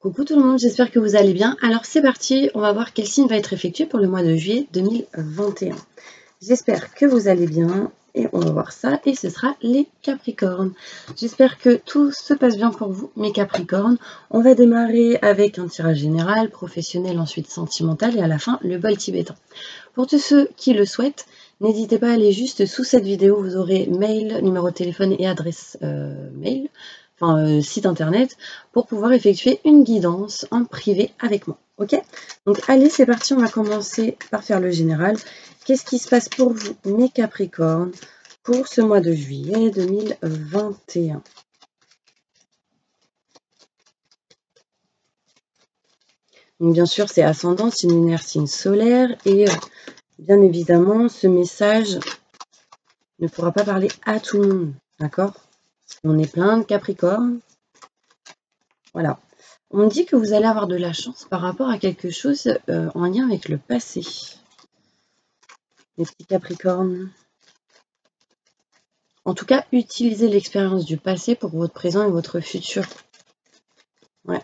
Coucou tout le monde, j'espère que vous allez bien. Alors c'est parti, on va voir quel signe va être effectué pour le mois de juillet 2021. J'espère que vous allez bien et on va voir ça et ce sera les Capricornes. J'espère que tout se passe bien pour vous mes Capricornes. On va démarrer avec un tirage général, professionnel, ensuite sentimental et à la fin le bol tibétain. Pour tous ceux qui le souhaitent, n'hésitez pas à aller juste sous cette vidéo, vous aurez mail, numéro de téléphone et adresse mail. Site internet, pour pouvoir effectuer une guidance en privé avec moi. Ok? Donc allez, c'est parti, on va commencer par faire le général. Qu'est-ce qui se passe pour vous, mes Capricornes, pour ce mois de juillet 2021? Donc bien sûr, c'est ascendant, signe lunaire, signe solaire, et bien évidemment, ce message ne pourra pas parler à tout le monde, d'accord? On est plein de Capricornes. Voilà. On me dit que vous allez avoir de la chance par rapport à quelque chose en lien avec le passé. Les petits Capricornes. En tout cas, utilisez l'expérience du passé pour votre présent et votre futur. Ouais.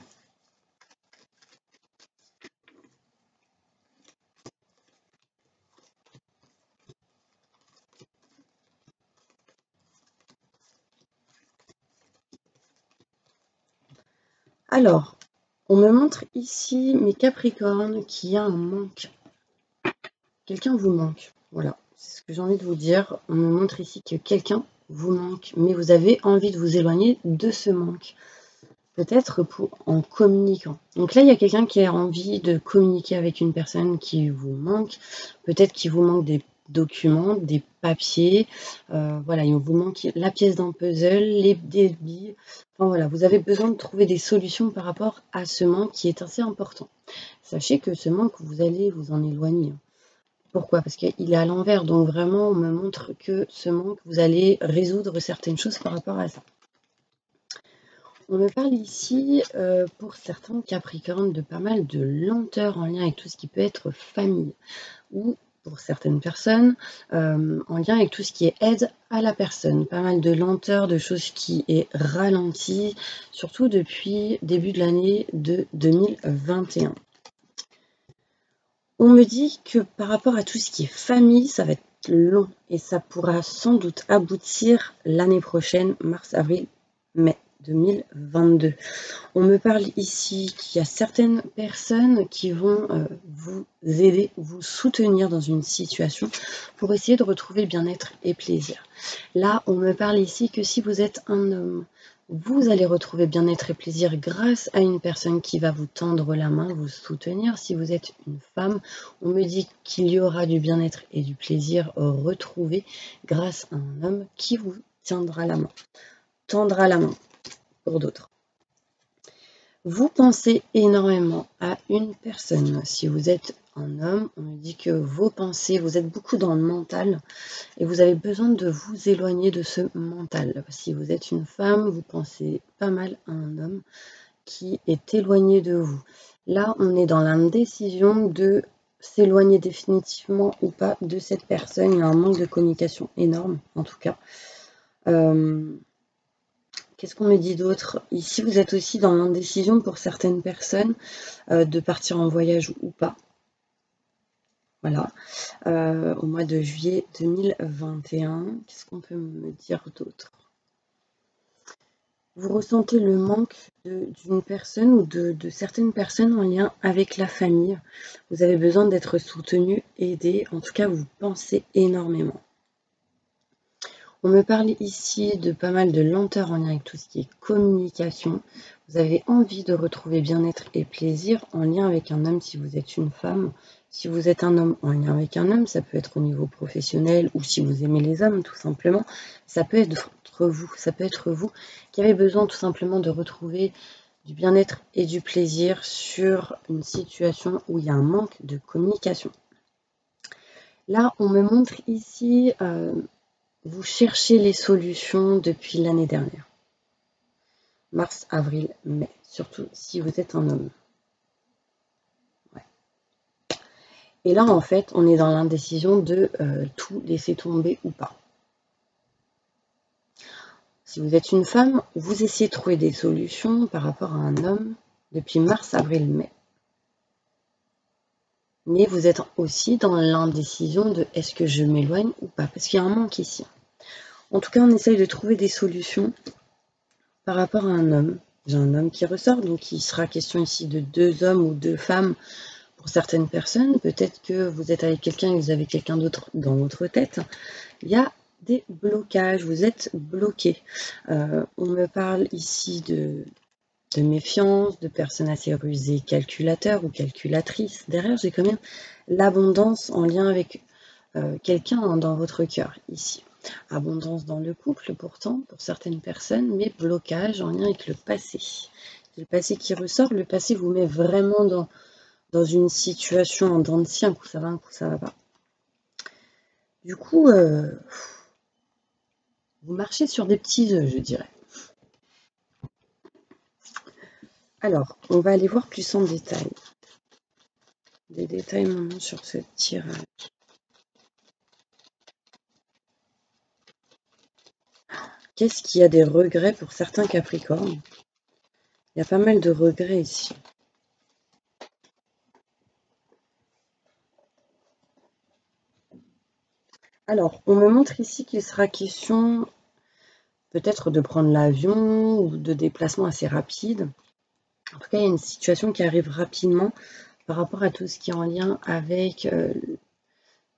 Alors, on me montre ici, mes Capricornes, qu'il y a un manque. Quelqu'un vous manque. Voilà, c'est ce que j'ai envie de vous dire. On me montre ici que quelqu'un vous manque, mais vous avez envie de vous éloigner de ce manque. Peut-être en communiquant. Donc là, il y a quelqu'un qui a envie de communiquer avec une personne qui vous manque. Peut-être qu'il vous manque des documents, des papiers. Voilà, il vous manque la pièce d'un puzzle, les débits. Enfin voilà, vous avez besoin de trouver des solutions par rapport à ce manque qui est assez important. Sachez que ce manque, vous allez vous en éloigner. Pourquoi? Parce qu'il est à l'envers. Donc vraiment, on me montre que ce manque, vous allez résoudre certaines choses par rapport à ça. On me parle ici, pour certains Capricornes, de pas mal de lenteur en lien avec tout ce qui peut être famille. Ou pour certaines personnes, en lien avec tout ce qui est aide à la personne. Pas mal de lenteur, de choses qui est ralenti, surtout depuis début de l'année de 2021. On me dit que par rapport à tout ce qui est famille, ça va être long et ça pourra sans doute aboutir l'année prochaine, mars, avril, mai 2022. On me parle ici qu'il y a certaines personnes qui vont vous aider, vous soutenir dans une situation pour essayer de retrouver le bien-être et plaisir. Là, on me parle ici que si vous êtes un homme, vous allez retrouver bien-être et plaisir grâce à une personne qui va vous tendre la main, vous soutenir. Si vous êtes une femme, on me dit qu'il y aura du bien-être et du plaisir retrouvé grâce à un homme qui vous tiendra la main, tendra la main pour d'autres. Vous pensez énormément à une personne. Si vous êtes un homme, on me dit que vos pensées, vous êtes beaucoup dans le mental et vous avez besoin de vous éloigner de ce mental. Si vous êtes une femme, vous pensez pas mal à un homme qui est éloigné de vous. Là, on est dans l'indécision de s'éloigner définitivement ou pas de cette personne. Il y a un manque de communication énorme, en tout cas. Qu'est-ce qu'on me dit d'autre? Ici, vous êtes aussi dans l'indécision pour certaines personnes de partir en voyage ou pas. Voilà. Au mois de juillet 2021. Qu'est-ce qu'on peut me dire d'autre? Vous ressentez le manque d'une personne ou de certaines personnes en lien avec la famille. Vous avez besoin d'être soutenu, aidé. En tout cas, vous pensez énormément. On me parle ici de pas mal de lenteur en lien avec tout ce qui est communication. Vous avez envie de retrouver bien-être et plaisir en lien avec un homme si vous êtes une femme. Si vous êtes un homme en lien avec un homme, ça peut être au niveau professionnel ou si vous aimez les hommes tout simplement. Ça peut être vous qui avez besoin tout simplement de retrouver du bien-être et du plaisir sur une situation où il y a un manque de communication. Là, on me montre ici... vous cherchez les solutions depuis l'année dernière. Mars, avril, mai. Surtout si vous êtes un homme. Ouais. Et là, en fait, on est dans l'indécision de tout laisser tomber ou pas. Si vous êtes une femme, vous essayez de trouver des solutions par rapport à un homme depuis mars, avril, mai. Mais vous êtes aussi dans l'indécision de est-ce que je m'éloigne ou pas, parce qu'il y a un manque ici. En tout cas, on essaye de trouver des solutions par rapport à un homme. J'ai un homme qui ressort, donc il sera question ici de 2 hommes ou 2 femmes pour certaines personnes. Peut-être que vous êtes avec quelqu'un et vous avez quelqu'un d'autre dans votre tête. Il y a des blocages, vous êtes bloqué. On me parle ici de méfiance, de personnes assez rusées, calculateurs ou calculatrices. Derrière, j'ai quand même l'abondance en lien avec quelqu'un dans votre cœur ici. Abondance dans le couple pourtant pour certaines personnes, mais blocage en lien avec le passé. C'est le passé qui ressort, le passé vous met vraiment dans une situation en dents de scie, un coup ça va, un coup ça va pas. Du coup, vous marchez sur des petits œufs, je dirais. Alors, on va aller voir plus en détail. Des détails maintenant sur ce tirage. Qu'est-ce qu'il y a des regrets pour certains Capricornes? Il y a pas mal de regrets ici. Alors, on me montre ici qu'il sera question peut-être de prendre l'avion ou de déplacements assez rapides. En tout cas, il y a une situation qui arrive rapidement par rapport à tout ce qui est en lien avec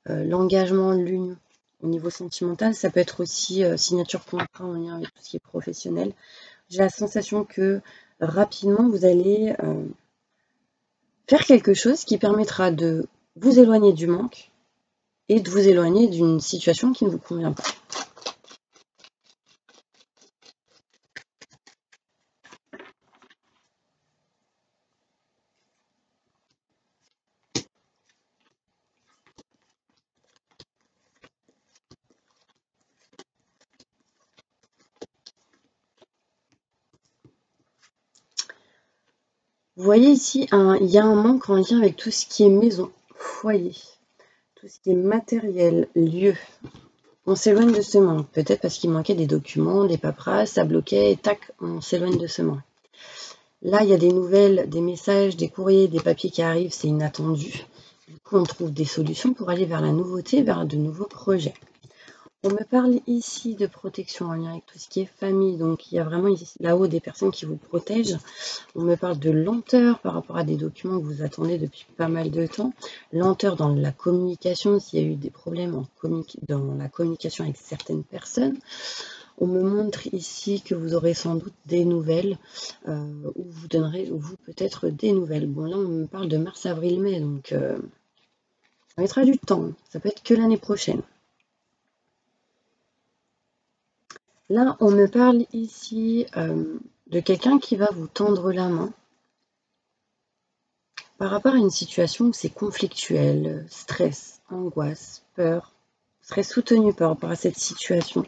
l'engagement, l'union. Au niveau sentimental, ça peut être aussi signature contrat en lien avec tout ce qui est professionnel. J'ai la sensation que rapidement, vous allez faire quelque chose qui permettra de vous éloigner du manque et de vous éloigner d'une situation qui ne vous convient pas. Vous voyez ici, il y a un manque en lien avec tout ce qui est maison, foyer, tout ce qui est matériel, lieu. On s'éloigne de ce manque, peut-être parce qu'il manquait des documents, des paperasses, ça bloquait, et tac, on s'éloigne de ce manque. Là, il y a des nouvelles, des messages, des courriers, des papiers qui arrivent, c'est inattendu. Du coup, on trouve des solutions pour aller vers la nouveauté, vers de nouveaux projets. On me parle ici de protection en lien avec tout ce qui est famille, donc il y a vraiment là-haut des personnes qui vous protègent. On me parle de lenteur par rapport à des documents que vous attendez depuis pas mal de temps. Lenteur dans la communication, s'il y a eu des problèmes dans la communication avec certaines personnes. On me montre ici que vous aurez sans doute des nouvelles, ou vous donnerez, ou vous peut-être des nouvelles. Bon, là, on me parle de mars, avril, mai, donc ça mettra du temps. Ça peut être que l'année prochaine. Là, on me parle ici de quelqu'un qui va vous tendre la main par rapport à une situation où c'est conflictuel, stress, angoisse, peur. Vous serez soutenu par rapport à cette situation.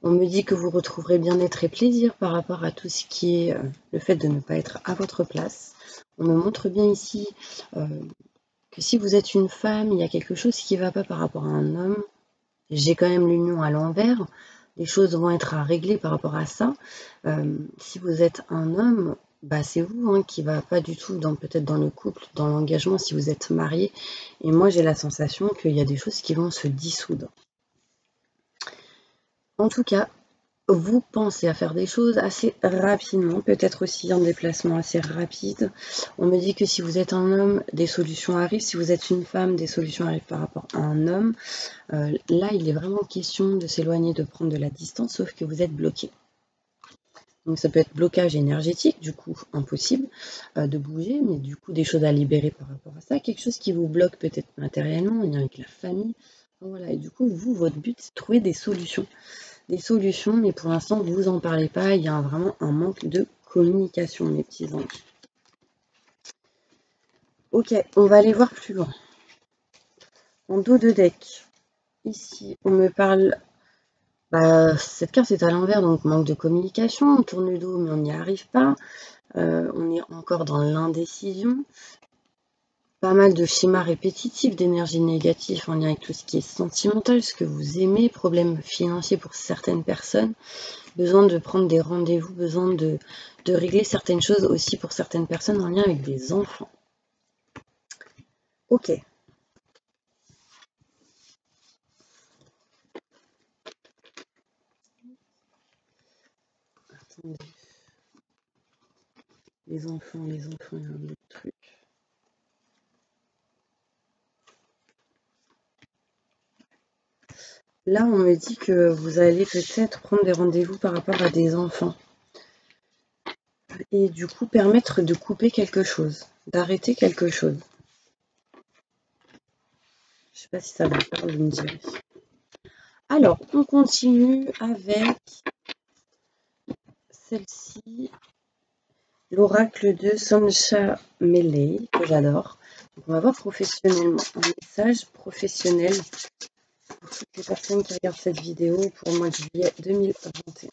On me dit que vous retrouverez bien-être et plaisir par rapport à tout ce qui est le fait de ne pas être à votre place. On me montre bien ici que si vous êtes une femme, il y a quelque chose qui ne va pas par rapport à un homme. J'ai quand même l'union à l'envers. Les choses vont être à régler par rapport à ça. Si vous êtes un homme, bah c'est vous qui va pas du tout peut-être dans le couple, dans l'engagement si vous êtes marié. Et moi j'ai la sensation qu'il y a des choses qui vont se dissoudre. En tout cas, vous pensez à faire des choses assez rapidement, peut-être aussi un déplacement assez rapide. On me dit que si vous êtes un homme, des solutions arrivent. Si vous êtes une femme, des solutions arrivent par rapport à un homme. Là, il est vraiment question de s'éloigner, de prendre de la distance, sauf que vous êtes bloqué. Donc ça peut être blocage énergétique, du coup impossible de bouger, mais du coup des choses à libérer par rapport à ça. Quelque chose qui vous bloque peut-être matériellement, en lien avec la famille. Voilà, et du coup, vous, votre but, c'est de trouver des solutions. Des solutions, mais pour l'instant, vous en parlez pas. Il y a vraiment un manque de communication, mes petits anges. Ok, on va aller voir plus loin. En dos de deck, ici, on me parle... cette carte est à l'envers, donc manque de communication. On tourne le dos, mais on n'y arrive pas. On est encore dans l'indécision. Pas mal de schémas répétitifs d'énergie négative en lien avec tout ce qui est sentimental, ce que vous aimez, problèmes financiers pour certaines personnes, besoin de prendre des rendez-vous, besoin de régler certaines choses aussi pour certaines personnes en lien avec des enfants. Ok. Attendez. Les enfants, il y a un autre truc. Là, on me dit que vous allez peut-être prendre des rendez-vous par rapport à des enfants. Et du coup, permettre de couper quelque chose, d'arrêter quelque chose. Je ne sais pas si ça vous parle, vous me direz. Alors, on continue avec celle-ci, l'oracle de Sansha Meley, que j'adore. Donc, on va voir professionnellement, un message professionnel pour toutes les personnes qui regardent cette vidéo pour le mois de juillet 2021.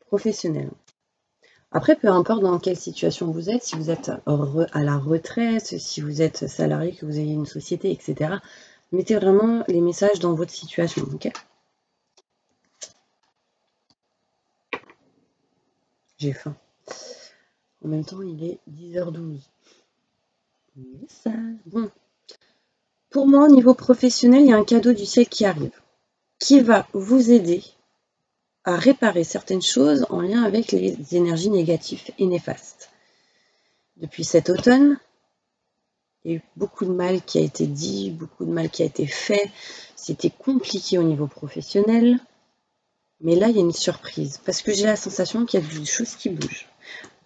Professionnel. Après, peu importe dans quelle situation vous êtes, si vous êtes à la retraite, si vous êtes salarié, que vous avez une société, etc., mettez vraiment les messages dans votre situation, ok? J'ai faim. En même temps, il est 10h12. Message. Bon. Pour moi, au niveau professionnel, il y a un cadeau du ciel qui arrive, qui va vous aider à réparer certaines choses en lien avec les énergies négatives et néfastes. Depuis cet automne, il y a eu beaucoup de mal qui a été dit, beaucoup de mal qui a été fait. C'était compliqué au niveau professionnel. Mais là, il y a une surprise. Parce que j'ai la sensation qu'il y a des choses qui bougent.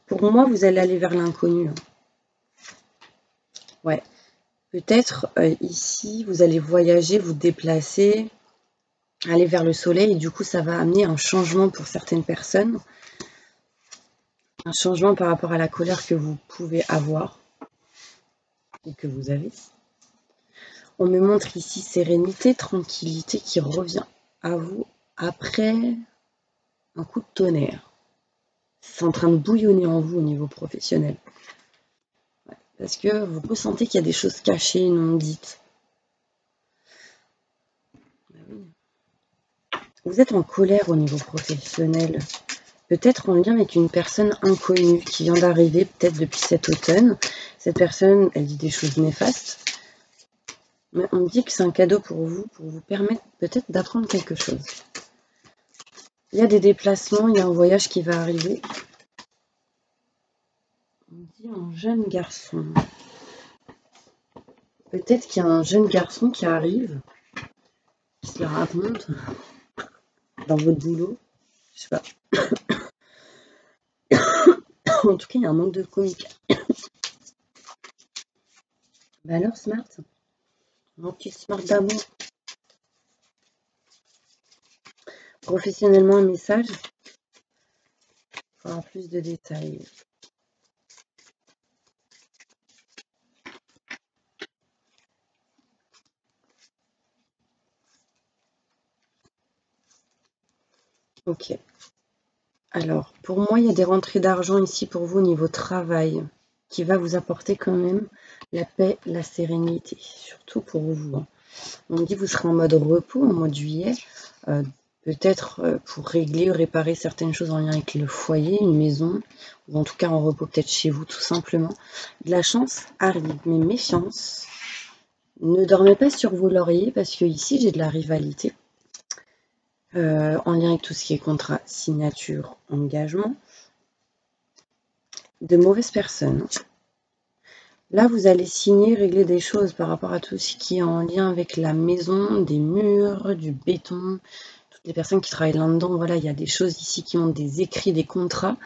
Pour moi, vous allez aller vers l'inconnu. Ouais. Peut-être ici, vous allez voyager, vous déplacer, aller vers le soleil. Et du coup, ça va amener un changement pour certaines personnes. Un changement par rapport à la colère que vous pouvez avoir. Et que vous avez. On me montre ici sérénité, tranquillité qui revient à vous après un coup de tonnerre. C'est en train de bouillonner en vous au niveau professionnel. Ouais, parce que vous ressentez qu'il y a des choses cachées, non dites. Vous êtes en colère au niveau professionnel. Peut-être en lien avec une personne inconnue qui vient d'arriver, peut-être depuis cet automne. Cette personne, elle dit des choses néfastes. Mais on me dit que c'est un cadeau pour vous permettre peut-être d'apprendre quelque chose. Il y a des déplacements, il y a un voyage qui va arriver. On dit un jeune garçon. Peut-être qu'il y a un jeune garçon qui arrive, qui se la raconte dans votre boulot. Je sais pas. En tout cas, il y a un manque de communication. Bah alors, Smart, mon petit Smart d'amour. Professionnellement, un message. Pour avoir plus de détails. Ok. Alors, pour moi, il y a des rentrées d'argent ici pour vous au niveau travail, qui va vous apporter quand même la paix, la sérénité, surtout pour vous. Hein. On me dit que vous serez en mode repos au mois de juillet, peut-être pour régler ou réparer certaines choses en lien avec le foyer, une maison, ou en tout cas en repos peut-être chez vous tout simplement. De la chance arrive, mais méfiance. Ne dormez pas sur vos lauriers parce que ici j'ai de la rivalité. En lien avec tout ce qui est contrat, signature, engagement, de mauvaises personnes. Là, vous allez signer, régler des choses par rapport à tout ce qui est en lien avec la maison, des murs, du béton, toutes les personnes qui travaillent là-dedans. Voilà, il y a des choses ici qui ont des écrits, des contrats,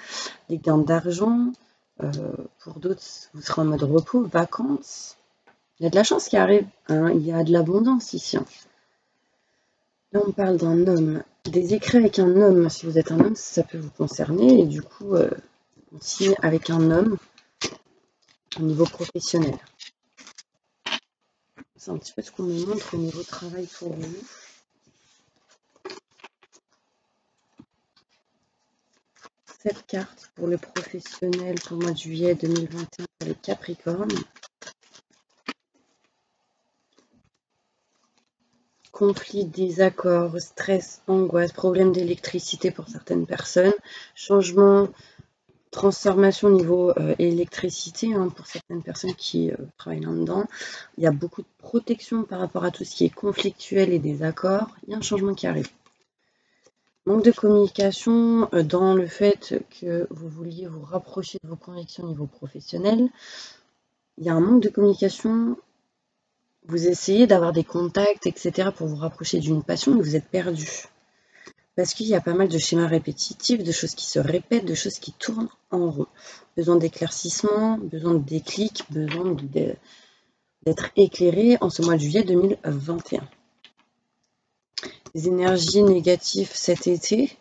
des gains d'argent. Pour d'autres, vous serez en mode repos, vacances. Il y a de la chance qui arrive, hein, il y a de l'abondance ici. Hein. Là, on parle d'un homme. Des écrits avec un homme, si vous êtes un homme, ça peut vous concerner. Et du coup, on signe avec un homme au niveau professionnel. C'est un petit peu ce qu'on me montre au niveau travail pour vous. Cette carte pour le professionnel pour le mois de juillet 2021 pour les Capricornes. conflits, désaccords, stress, angoisse, problèmes d'électricité pour certaines personnes, changement, transformation au niveau électricité pour certaines personnes qui travaillent là-dedans. Il y a beaucoup de protection par rapport à tout ce qui est conflictuel et désaccord. Il y a un changement qui arrive. Manque de communication dans le fait que vous vouliez vous rapprocher de vos convictions au niveau professionnel. Il y a un manque de communication. Vous essayez d'avoir des contacts, etc. pour vous rapprocher d'une passion, mais vous êtes perdu. Parce qu'il y a pas mal de schémas répétitifs, de choses qui se répètent, de choses qui tournent en rond. Besoin d'éclaircissement, besoin de déclic, besoin d'être éclairé en ce mois de juillet 2021. Les énergies négatives cet été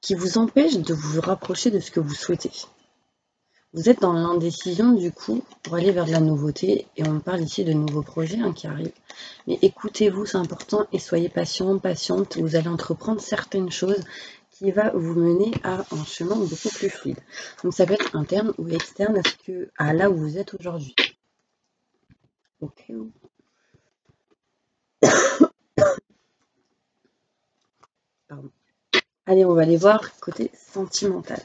qui vous empêchent de vous rapprocher de ce que vous souhaitez. Vous êtes dans l'indécision du coup pour aller vers de la nouveauté et on parle ici de nouveaux projets qui arrivent. Mais écoutez-vous, c'est important et soyez patient, patiente. Vous allez entreprendre certaines choses qui va vous mener à un chemin beaucoup plus fluide. Donc ça peut être interne ou externe à là où vous êtes aujourd'hui. Ok. Pardon. Allez, on va aller voir côté sentimental.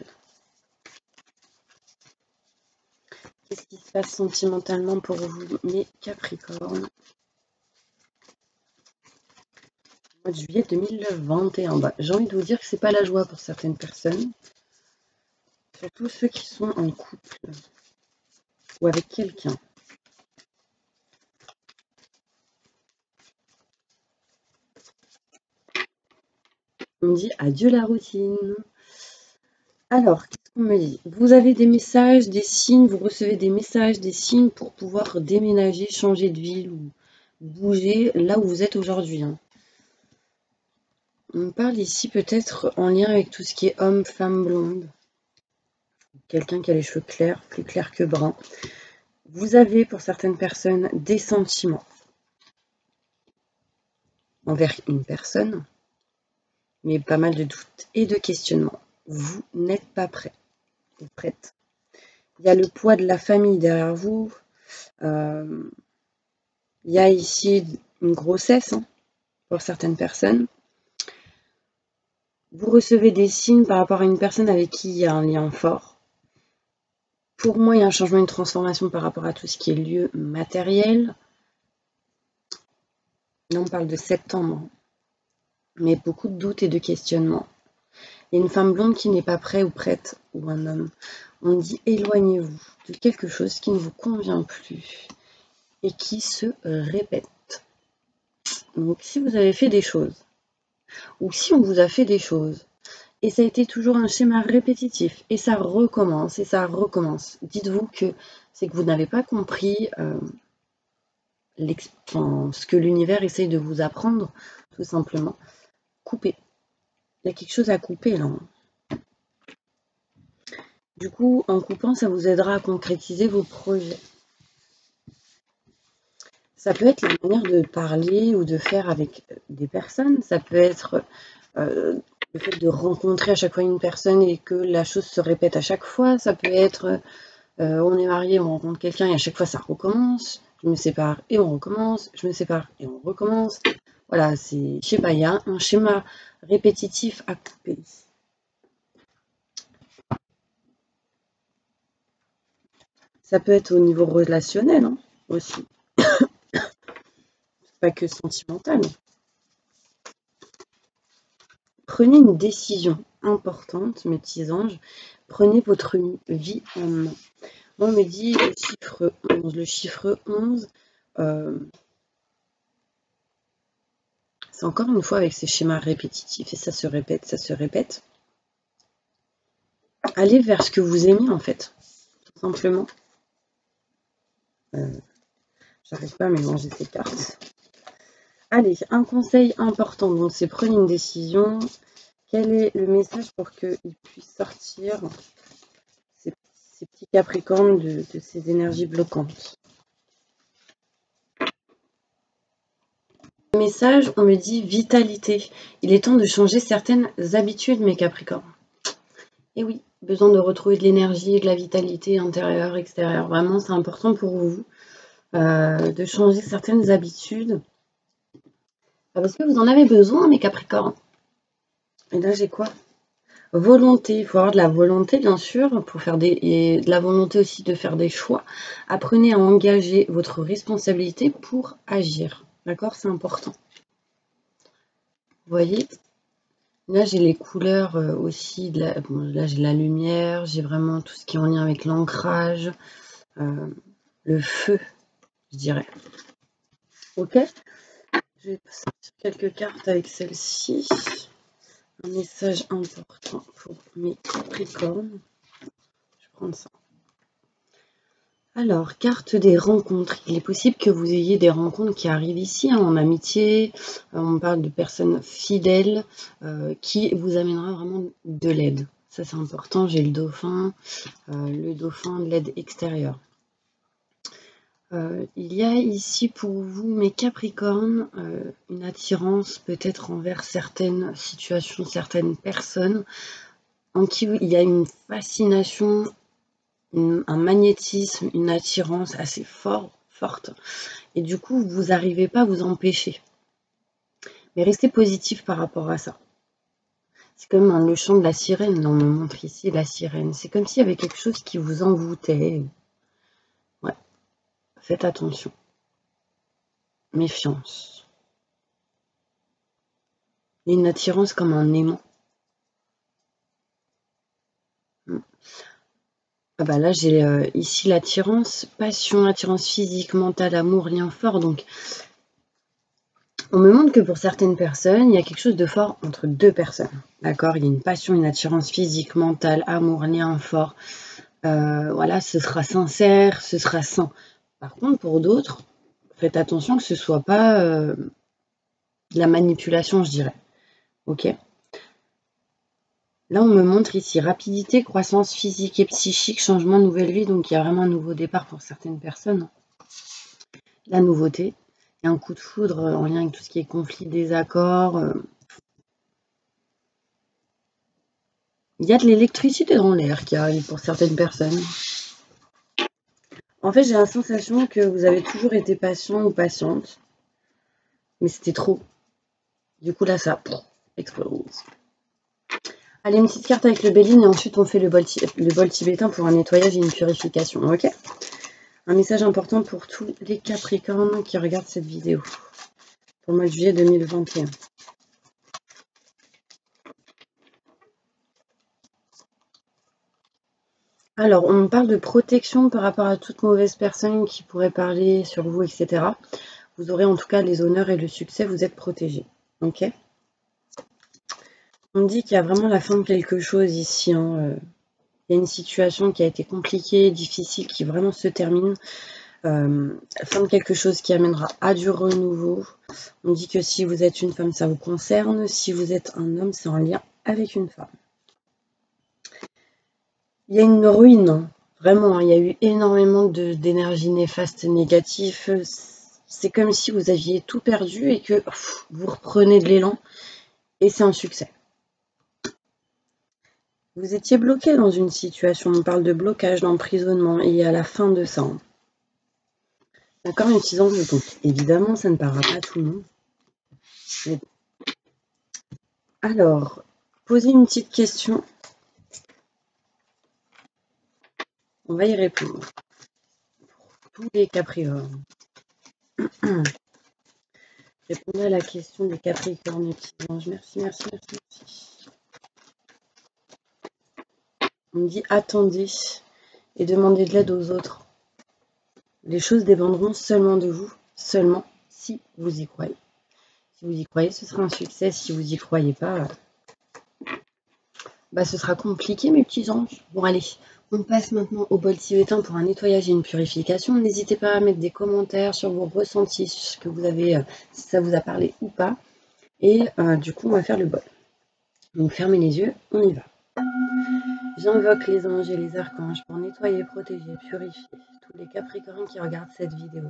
Qu'est-ce qui se passe sentimentalement pour vous, mes Capricornes? Mois de juillet 2021. J'ai envie de vous dire que c'est pas la joie pour certaines personnes. Surtout ceux qui sont en couple ou avec quelqu'un. On me dit adieu la routine. Alors, qu'est-ce qu'on me dit? Vous avez des messages, des signes, vous recevez des messages, des signes pour pouvoir déménager, changer de ville ou bouger là où vous êtes aujourd'hui. On parle ici peut-être en lien avec tout ce qui est homme, femme, blonde. Quelqu'un qui a les cheveux clairs, plus clairs que bruns. Vous avez pour certaines personnes des sentiments envers une personne, mais pas mal de doutes et de questionnements. Vous n'êtes pas prêt ou prête. Il y a le poids de la famille derrière vous. Il y a ici une grossesse pour certaines personnes. Vous recevez des signes par rapport à une personne avec qui il y a un lien fort. Pour moi, il y a un changement, une transformation par rapport à tout ce qui est lieu matériel. Là, on parle de septembre, mais beaucoup de doutes et de questionnements. Il y a une femme blonde qui n'est pas prête ou prête, ou un homme. On dit éloignez-vous de quelque chose qui ne vous convient plus et qui se répète. Donc, si vous avez fait des choses, ou si on vous a fait des choses, et ça a été toujours un schéma répétitif, et ça recommence, et ça recommence, dites-vous que c'est que vous n'avez pas compris ce que l'univers essaye de vous apprendre, tout simplement. Coupez. Il y a quelque chose à couper là. Du coup, en coupant, ça vous aidera à concrétiser vos projets. Ça peut être la manière de parler ou de faire avec des personnes. Ça peut être le fait de rencontrer à chaque fois une personne et que la chose se répète à chaque fois. Ça peut être on est marié, on rencontre quelqu'un et à chaque fois ça recommence. Je me sépare et on recommence. Je me sépare et on recommence. Voilà, c'est, je sais pas, il y a un schéma répétitif à couper. Ça peut être au niveau relationnel aussi. Pas que sentimental. Prenez une décision importante, mes petits anges. Prenez votre vie en main. Moi, on me dit le chiffre 11. Le chiffre 11, c'est encore une fois avec ces schémas répétitifs. Et ça se répète, ça se répète. Allez vers ce que vous aimez, en fait. Tout simplement. J'arrive pas à mélanger ces cartes. Allez, un conseil important, donc c'est prenez une décision. Quel est le message pour qu'il puisse sortir ces petits capricornes de ces énergies bloquantes? Le message, on me dit vitalité. Il est temps de changer certaines habitudes, mes capricornes. Et oui, besoin de retrouver de l'énergie, de la vitalité intérieure, extérieure. Vraiment, c'est important pour vous de changer certaines habitudes Ah, parce que vous en avez besoin, mes Capricornes. Et là, j'ai quoi? Volonté. Il faut avoir de la volonté, bien sûr, pour faire et de la volonté aussi de faire des choix. Apprenez à engager votre responsabilité pour agir. D'accord? C'est important. Vous voyez? Là, j'ai les couleurs aussi. Bon, là, j'ai la lumière. J'ai vraiment tout ce qui est en lien avec l'ancrage, le feu, je dirais. Ok? Je vais sortir quelques cartes avec celle-ci. Un message important pour mes Capricornes. Je vais prendre ça. Alors, carte des rencontres. Il est possible que vous ayez des rencontres qui arrivent ici, hein, en amitié. On parle de personnes fidèles qui vous amènera vraiment de l'aide. Ça, c'est important. J'ai le dauphin, de l'aide extérieure. Il y a ici pour vous, mes Capricornes, une attirance peut-être envers certaines situations, certaines personnes en qui il y a une fascination, un magnétisme, une attirance assez forte. Et du coup, vous n'arrivez pas à vous empêcher. Mais restez positif par rapport à ça. C'est comme le chant de la sirène, on me montre ici la sirène. C'est comme s'il y avait quelque chose qui vous envoûtait. Ouais, faites attention. Méfiance. Il y a une attirance comme un aimant. Ah bah là, j'ai ici l'attirance, passion, attirance physique, mentale, amour, lien fort. Donc, on me montre que pour certaines personnes, il y a quelque chose de fort entre deux personnes. D'accord? Il y a une passion, une attirance physique, mentale, amour, lien fort. Voilà, ce sera sincère, ce sera sain. Par contre, pour d'autres, faites attention que ce ne soit pas de la manipulation, je dirais. Ok? Là, on me montre ici rapidité, croissance physique et psychique, changement, nouvelle vie. Donc, il y a vraiment un nouveau départ pour certaines personnes. La nouveauté. Il y a un coup de foudre en lien avec tout ce qui est conflit, désaccord. Il y a de l'électricité dans l'air qui arrive pour certaines personnes. En fait, j'ai la sensation que vous avez toujours été patient ou patiente, mais c'était trop. Du coup, là, ça explose. Allez, une petite carte avec le Béline et ensuite on fait le bol tibétain pour un nettoyage et une purification, ok? Un message important pour tous les Capricornes qui regardent cette vidéo pour le mois de juillet 2021. Alors, on parle de protection par rapport à toute mauvaise personne qui pourrait parler sur vous, etc. Vous aurez en tout cas les honneurs et le succès, vous êtes protégé, ok? On dit qu'il y a vraiment la fin de quelque chose ici, hein. Il y a une situation qui a été compliquée, difficile, qui vraiment se termine. Fin de quelque chose qui amènera à du renouveau. On dit que si vous êtes une femme, ça vous concerne. Si vous êtes un homme, c'est en lien avec une femme. Il y a une ruine, hein. Vraiment, il y a eu énormément d'énergie néfaste, négative. C'est comme si vous aviez tout perdu et que vous reprenez de l'élan et c'est un succès. Vous étiez bloqué dans une situation, on parle de blocage, d'emprisonnement, et il y a la fin de ça, hein. D'accord, en utilisant le donc évidemment, ça ne parlera pas à tout le monde. Mais... Alors, posez une petite question. On va y répondre. Pour tous les Capricornes. Répondez à la question des Capricornes, les petits anges. Merci, merci, merci, merci. On me dit attendez et demandez de l'aide aux autres. Les choses dépendront seulement de vous, seulement si vous y croyez. Si vous y croyez, ce sera un succès. Si vous n'y croyez pas, ce sera compliqué, mes petits anges. Bon, allez, on passe maintenant au bol tibétain pour un nettoyage et une purification. N'hésitez pas à mettre des commentaires sur vos ressentis, sur ce que vous avez, si ça vous a parlé ou pas. Et du coup, on va faire le bol. Donc, fermez les yeux, on y va. J'invoque les anges et les archanges pour nettoyer, protéger, purifier tous les Capricornes qui regardent cette vidéo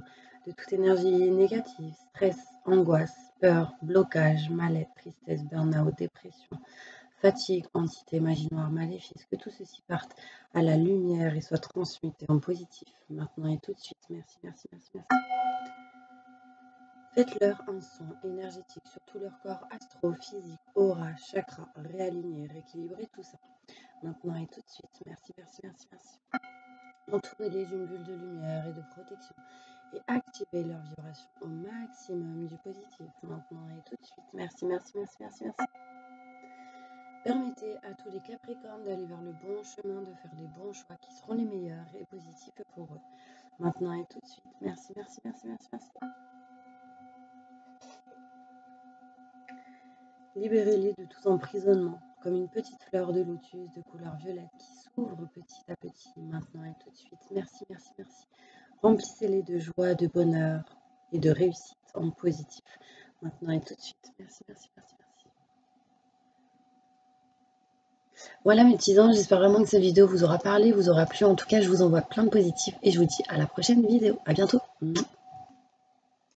de toute énergie négative, stress, angoisse, peur, blocage, mal-être, tristesse, burn-out, dépression, fatigue, entité, magie noire, maléfice, que tout ceci parte à la lumière et soit transmuté en positif, maintenant et tout de suite. Merci, merci, merci, merci. Faites-leur un son énergétique sur tout leur corps astro-physique, aura, chakra, réaligner, rééquilibrer tout ça. Maintenant et tout de suite. Merci, merci, merci, merci. Entourez-les d'une bulle de lumière et de protection et activez leur vibration au maximum du positif. Maintenant et tout de suite. Merci, merci, merci, merci, merci. Permettez à tous les Capricornes d'aller vers le bon chemin, de faire les bons choix qui seront les meilleurs et positifs pour eux. Maintenant et tout de suite. Merci, merci, merci, merci, merci. Libérez-les de tout emprisonnement, comme une petite fleur de lotus de couleur violette qui s'ouvre petit à petit. Maintenant et tout de suite. Merci, merci, merci. Remplissez-les de joie, de bonheur et de réussite en positif. Maintenant et tout de suite. Merci, merci, merci, merci. Voilà mes petits anges, j'espère vraiment que cette vidéo vous aura parlé, vous aura plu. En tout cas, je vous envoie plein de positifs et je vous dis à la prochaine vidéo. À bientôt.